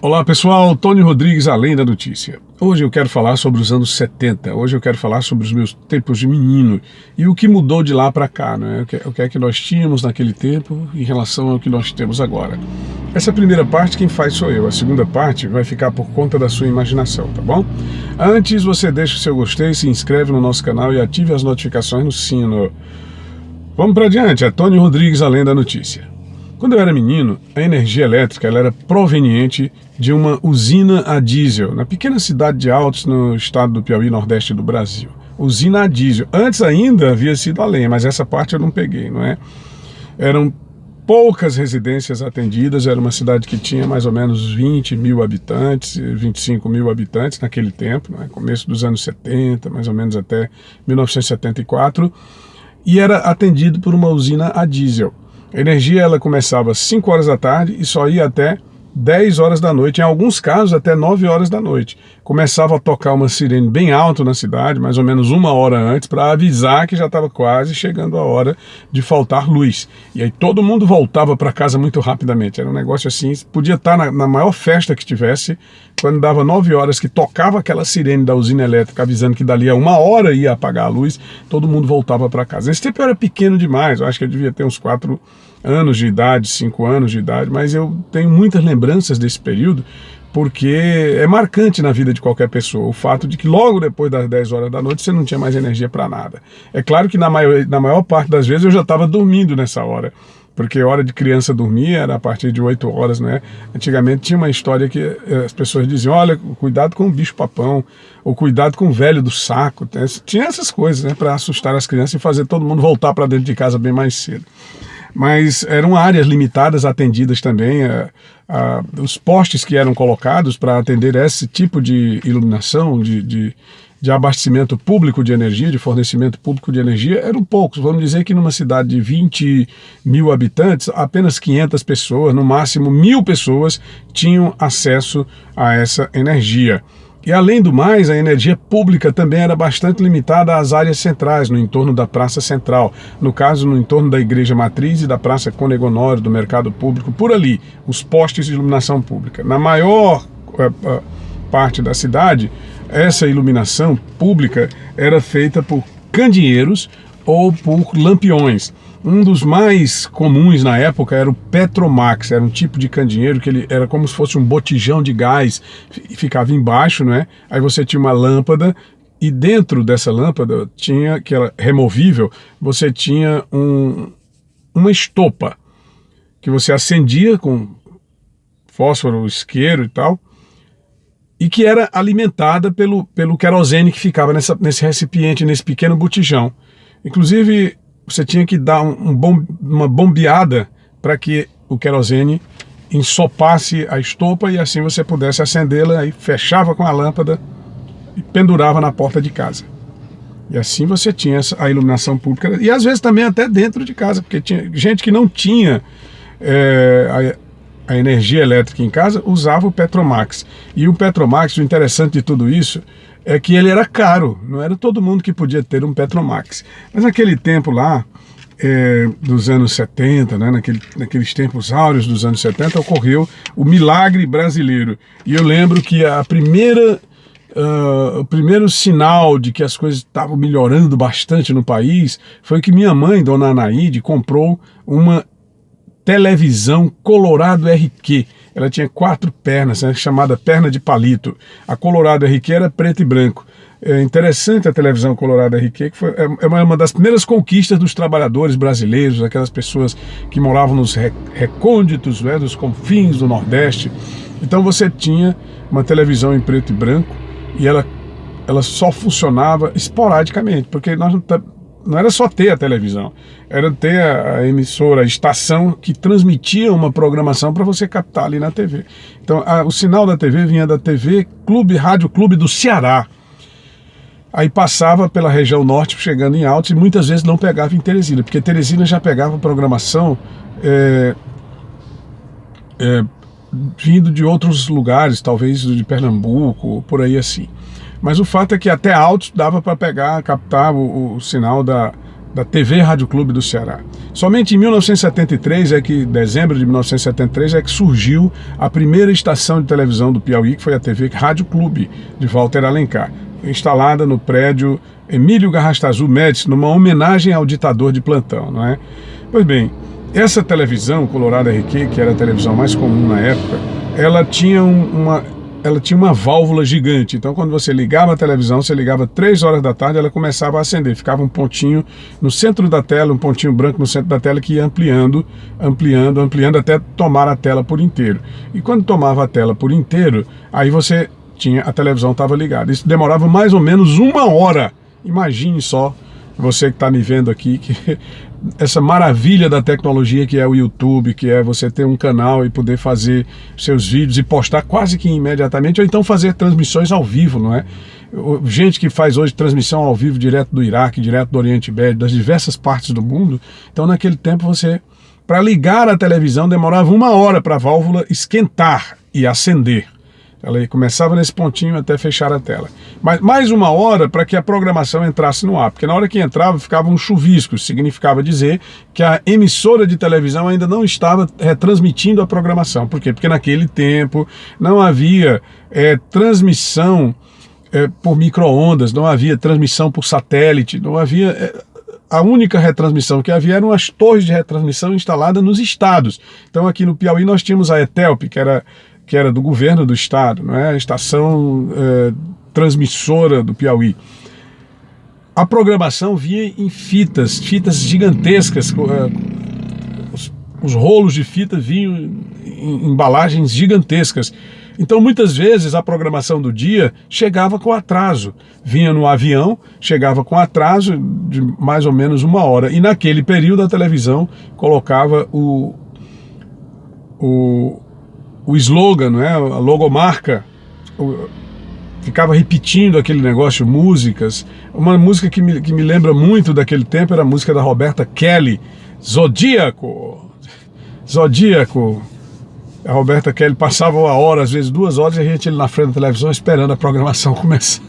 Olá pessoal, Tony Rodrigues, Além da Notícia. Hoje eu quero falar sobre os anos 70, hoje eu quero falar sobre os meus tempos de menino e o que mudou de lá para cá, né? O que é que nós tínhamos naquele tempo em relação ao que nós temos agora. Essa primeira parte quem faz sou eu, a segunda parte vai ficar por conta da sua imaginação, tá bom? Antes você deixa o seu gostei, se inscreve no nosso canal e ative as notificações no sino. Vamos para adiante, é Tony Rodrigues, Além da Notícia. Quando eu era menino, a energia elétrica ela era proveniente de uma usina a diesel, na pequena cidade de Altos, no estado do Piauí, nordeste do Brasil. Usina a diesel. Antes ainda havia sido a lenha, mas essa parte eu não peguei, não é? Eram poucas residências atendidas, era uma cidade que tinha mais ou menos 20 mil habitantes, 25 mil habitantes naquele tempo, não é? Começo dos anos 70, mais ou menos até 1974, e era atendido por uma usina a diesel. A energia ela começava às 5 horas da tarde e só ia até 10 horas da noite, em alguns casos até 9 horas da noite. Começava a tocar uma sirene bem alto na cidade, mais ou menos 1 hora antes, para avisar que já estava quase chegando a hora de faltar luz. E aí todo mundo voltava para casa muito rapidamente. Era um negócio assim, podia estar na maior festa que tivesse, quando dava 9 horas que tocava aquela sirene da usina elétrica avisando que dali a 1 hora ia apagar a luz, todo mundo voltava para casa. Esse tempo eu era pequeno demais, eu acho que eu devia ter uns 4 anos de idade, 5 anos de idade, mas eu tenho muitas lembranças desse período, porque é marcante na vida de qualquer pessoa o fato de que logo depois das 10 horas da noite você não tinha mais energia para nada. É claro que na maior parte das vezes eu já estava dormindo nessa hora, porque a hora de criança dormir era a partir de 8 horas, né? Antigamente tinha uma história que as pessoas diziam, olha, cuidado com o bicho-papão, ou cuidado com o velho do saco. Tinha essas coisas, né, para assustar as crianças e fazer todo mundo voltar para dentro de casa bem mais cedo. Mas eram áreas limitadas atendidas também, os postes que eram colocados para atender esse tipo de iluminação, de abastecimento público de energia, de fornecimento público de energia, eram poucos. Vamos dizer que numa cidade de 20 mil habitantes, apenas 500 pessoas, no máximo 1.000 pessoas, tinham acesso a essa energia. E além do mais, a energia pública também era bastante limitada às áreas centrais, no entorno da Praça Central. No caso, no entorno da Igreja Matriz e da Praça Cônego Honório, do Mercado Público, por ali, os postes de iluminação pública. Na maior parte da cidade, essa iluminação pública era feita por candeeiros ou por lampiões. Um dos mais comuns na época era o Petromax, era um tipo de candeeiro que ele era como se fosse um botijão de gás, ficava embaixo, né? Aí você tinha uma lâmpada e dentro dessa lâmpada tinha, que era removível, você tinha uma estopa que você acendia com fósforo, isqueiro e tal, e que era alimentada pelo querosene que ficava nesse recipiente, nesse pequeno botijão. Inclusive, você tinha que dar uma bombeada para que o querosene ensopasse a estopa e assim você pudesse acendê-la, aí fechava com a lâmpada e pendurava na porta de casa. E assim você tinha a iluminação pública, e às vezes também até dentro de casa, porque tinha gente que não tinha a energia elétrica em casa, usava o Petromax. E o Petromax, o interessante de tudo isso, é que ele era caro, não era todo mundo que podia ter um Petromax. Mas naquele tempo lá, dos anos 70, né, naqueles tempos áureos dos anos 70, ocorreu o milagre brasileiro. E eu lembro que o primeiro sinal de que as coisas estavam melhorando bastante no país foi que minha mãe, dona Anaíde, comprou uma televisão Colorado RQ. Ela tinha 4 pernas, né, chamada perna de palito. A Colorado RQ era preto e branco. É interessante a televisão Colorado RQ, que é uma das primeiras conquistas dos trabalhadores brasileiros, aquelas pessoas que moravam nos recônditos, né, dos confins do Nordeste. Então você tinha uma televisão em preto e branco e ela só funcionava esporadicamente, porque nós não era só ter a televisão, era ter a emissora, a estação que transmitia uma programação para você captar ali na TV. Então o sinal da TV vinha da TV Clube, Rádio Clube do Ceará. Aí passava pela região norte, chegando em Altos, e muitas vezes não pegava em Teresina, porque Teresina já pegava programação vindo de outros lugares, talvez de Pernambuco, por aí assim. Mas o fato é que até Altos dava para captar o sinal da TV Rádio Clube do Ceará. Somente em 1973, dezembro de 1973, é que surgiu a primeira estação de televisão do Piauí, que foi a TV Rádio Clube, de Walter Alencar, instalada no prédio Emílio Garrastazu Médici, numa homenagem ao ditador de plantão, não é? Pois bem, essa televisão, Colorado RQ, que era a televisão mais comum na época, ela tinha uma válvula gigante. Então, quando você ligava a televisão, você ligava 3 horas da tarde, ela começava a acender. Ficava um pontinho no centro da tela, um pontinho branco no centro da tela que ia ampliando até tomar a tela por inteiro. E quando tomava a tela por inteiro, aí a televisão estava ligada. Isso demorava mais ou menos 1 hora. Imagine só, você que está me vendo aqui, que essa maravilha da tecnologia que é o YouTube, que é você ter um canal e poder fazer seus vídeos e postar quase que imediatamente, ou então fazer transmissões ao vivo, não é? Gente que faz hoje transmissão ao vivo direto do Iraque, direto do Oriente Médio, das diversas partes do mundo. Então, naquele tempo, para ligar a televisão, demorava 1 hora para a válvula esquentar e acender. Ela começava nesse pontinho até fechar a tela. Mas mais 1 hora para que a programação entrasse no ar, porque na hora que entrava ficava um chuvisco, significava dizer que a emissora de televisão ainda não estava retransmitindo a programação. Por quê? Porque naquele tempo não havia transmissão por micro-ondas, não havia transmissão por satélite, não havia... A única retransmissão que havia eram as torres de retransmissão instaladas nos estados. Então aqui no Piauí nós tínhamos a ETELP, que era do governo do estado, não é? A estação transmissora do Piauí. A programação vinha em fitas gigantescas, os rolos de fita vinham em embalagens gigantescas. Então, muitas vezes, a programação do dia chegava com atraso. Vinha no avião, chegava com atraso de mais ou menos 1 hora. E naquele período, a televisão colocava o slogan, não é? A logomarca, ficava repetindo aquele negócio, músicas. Uma música que me lembra muito daquele tempo era a música da Roberta Kelly, Zodíaco. A Roberta Kelly passava 1 hora, às vezes 2 horas, e a gente ali na frente da televisão esperando a programação começar.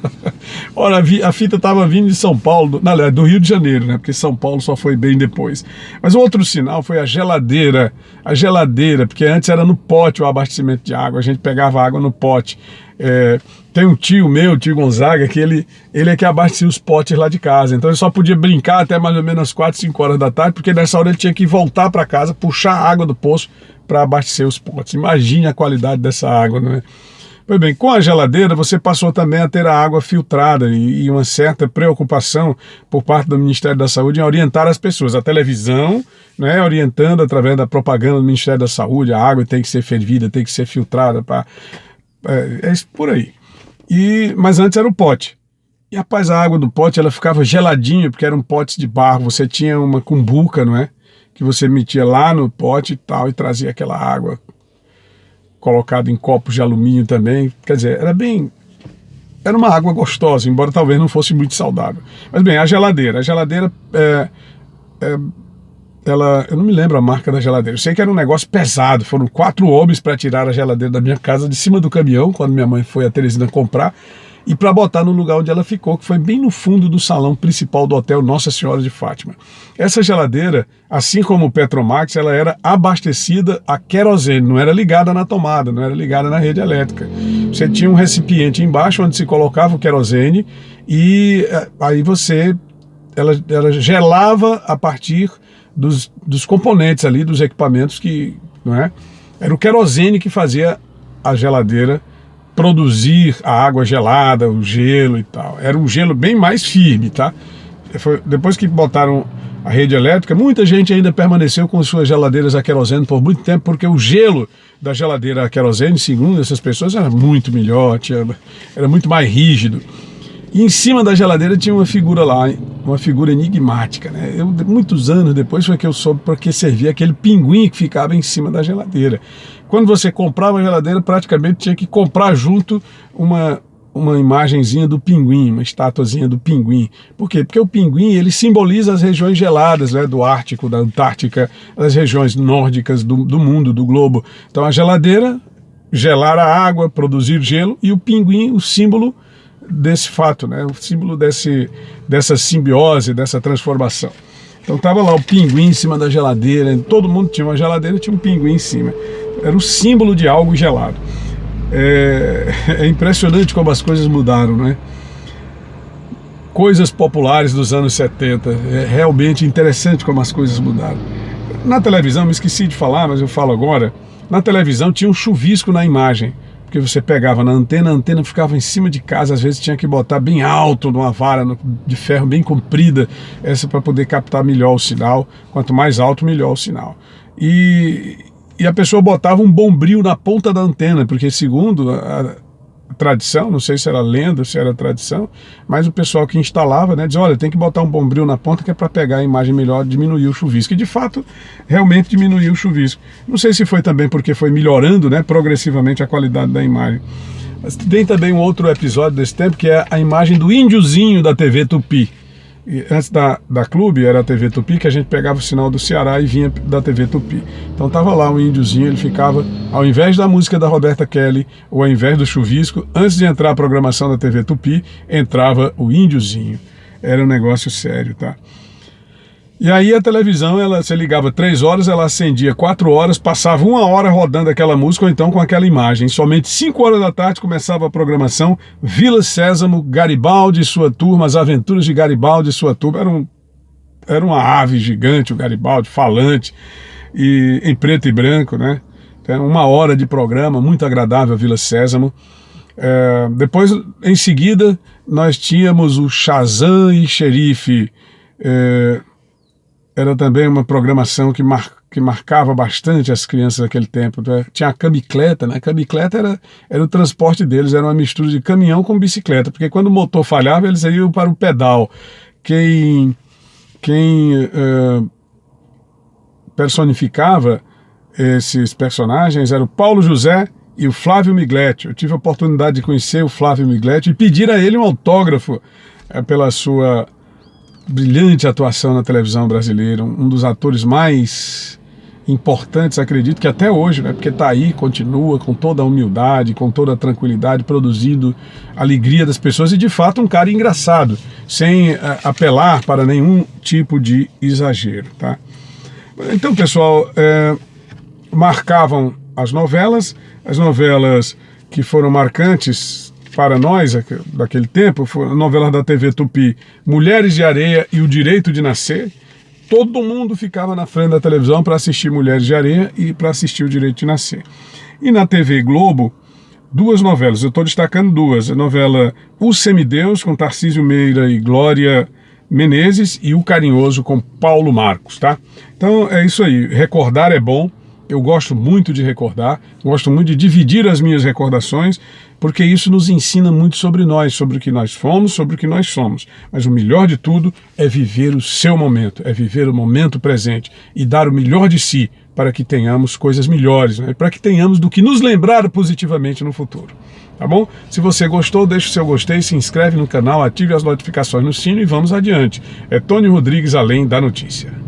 Ora, a fita estava vindo de São Paulo, do Rio de Janeiro, né? Porque São Paulo só foi bem depois. Mas o outro sinal foi a geladeira, porque antes era no pote o abastecimento de água, a gente pegava água no pote. Tem um tio meu, o tio Gonzaga, que ele é que abastecia os potes lá de casa. Então ele só podia brincar até mais ou menos às 4, 5 horas da tarde, porque nessa hora ele tinha que voltar para casa, puxar a água do poço para abastecer os potes. Imagine a qualidade dessa água, não é? Pois bem, com a geladeira você passou também a ter a água filtrada e uma certa preocupação por parte do Ministério da Saúde em orientar as pessoas. A televisão, né, orientando através da propaganda do Ministério da Saúde, a água tem que ser fervida, tem que ser filtrada, é isso por aí. Mas antes era o pote. E rapaz, a água do pote ela ficava geladinha, porque eram potes de barro, você tinha uma cumbuca, não é? Que você metia lá no pote e tal, e trazia aquela água colocada em copos de alumínio também. Quer dizer, era uma água gostosa, embora talvez não fosse muito saudável. Mas bem, a geladeira eu não me lembro a marca da geladeira, eu sei que era um negócio pesado, foram 4 homens para tirar a geladeira da minha casa de cima do caminhão, quando minha mãe foi a Teresina comprar, e para botar no lugar onde ela ficou, que foi bem no fundo do salão principal do hotel Nossa Senhora de Fátima. Essa geladeira, assim como o Petromax, ela era abastecida a querosene, não era ligada na tomada, não era ligada na rede elétrica. Você tinha um recipiente embaixo onde se colocava o querosene e aí ela gelava a partir dos componentes ali, dos equipamentos não é? Era o querosene que fazia a geladeira produzir a água gelada, o gelo e tal. Era um gelo bem mais firme, tá? Depois que botaram a rede elétrica, muita gente ainda permaneceu com suas geladeiras a querosene por muito tempo, porque o gelo da geladeira a querosene, segundo essas pessoas, era muito melhor, era muito mais rígido. E em cima da geladeira tinha uma figura lá, uma figura enigmática, né? Muitos anos depois foi que eu soube para que servia aquele pinguim que ficava em cima da geladeira. Quando você comprava a geladeira, praticamente tinha que comprar junto uma imagenzinha do pinguim, uma estatuazinha do pinguim. Por quê? Porque o pinguim, ele simboliza as regiões geladas, né, do Ártico, da Antártica, as regiões nórdicas do mundo, do globo. Então a geladeira, gelar a água, produzir gelo, e o pinguim, o símbolo desse fato, né? O símbolo dessa simbiose, dessa transformação. Então tava lá o pinguim em cima da geladeira, todo mundo tinha uma geladeira e tinha um pinguim em cima. Era o símbolo de algo gelado. É impressionante como as coisas mudaram, né? Coisas populares dos anos 70. É realmente interessante como as coisas mudaram. Na televisão, me esqueci de falar, mas eu falo agora, na televisão tinha um chuvisco na imagem, porque você pegava na antena, a antena ficava em cima de casa, às vezes tinha que botar bem alto numa vara de ferro bem comprida, essa para poder captar melhor o sinal, quanto mais alto, melhor o sinal. E a pessoa botava um bombril na ponta da antena, porque segundo a tradição, não sei se era lenda, se era tradição, mas o pessoal que instalava, né, dizia, olha, tem que botar um bombril na ponta que é para pegar a imagem melhor, diminuir o chuvisco, e de fato, realmente diminuiu o chuvisco. Não sei se foi também porque foi melhorando, né, progressivamente a qualidade da imagem. Mas tem também um outro episódio desse tempo, que é a imagem do índiozinho da TV Tupi. E antes da Clube, era a TV Tupi, que a gente pegava o sinal do Ceará e vinha da TV Tupi. Então tava lá um índiozinho, ele ficava, ao invés da música da Roberta Kelly, ou ao invés do chuvisco, antes de entrar a programação da TV Tupi, entrava o índiozinho. Era um negócio sério, tá? E aí a televisão, você ligava 3 horas, ela acendia 4 horas, passava 1 hora rodando aquela música, ou então com aquela imagem. Somente 5 horas da tarde começava a programação Vila Sésamo, Garibaldi e sua turma, as aventuras de Garibaldi e sua turma. Era uma ave gigante, o Garibaldi, falante, e em preto e branco, né? Era 1 hora de programa, muito agradável a Vila Sésamo. Depois, em seguida, nós tínhamos o Shazam e Xerife. Era também uma programação que marcava bastante as crianças daquele tempo. Tinha a camicleta, né? A camicleta era o transporte deles, era uma mistura de caminhão com bicicleta, porque quando o motor falhava, eles iam para o pedal. Quem personificava esses personagens era o Paulo José e o Flávio Migletti. Eu tive a oportunidade de conhecer o Flávio Migletti e pedir a ele um autógrafo pela sua brilhante atuação na televisão brasileira, um dos atores mais importantes, acredito que até hoje, né? Porque está aí, continua com toda a humildade, com toda a tranquilidade, produzindo a alegria das pessoas e de fato um cara engraçado, sem apelar para nenhum tipo de exagero, tá? Então, pessoal, marcavam as novelas que foram marcantes para nós, daquele tempo, foi a novela da TV Tupi, Mulheres de Areia e O Direito de Nascer. Todo mundo ficava na frente da televisão para assistir Mulheres de Areia e para assistir O Direito de Nascer. E na TV Globo, 2 novelas, eu estou destacando 2. A novela O Semideus, com Tarcísio Meira e Glória Menezes, e O Carinhoso, com Paulo Marcos, tá? Então é isso aí, recordar é bom. Eu gosto muito de recordar, gosto muito de dividir as minhas recordações, porque isso nos ensina muito sobre nós, sobre o que nós fomos, sobre o que nós somos. Mas o melhor de tudo é viver o seu momento, é viver o momento presente e dar o melhor de si para que tenhamos coisas melhores, né? Para que tenhamos do que nos lembrar positivamente no futuro. Tá bom? Se você gostou, deixe o seu gostei, se inscreve no canal, ative as notificações no sino e vamos adiante. É Tony Rodrigues, Além da Notícia.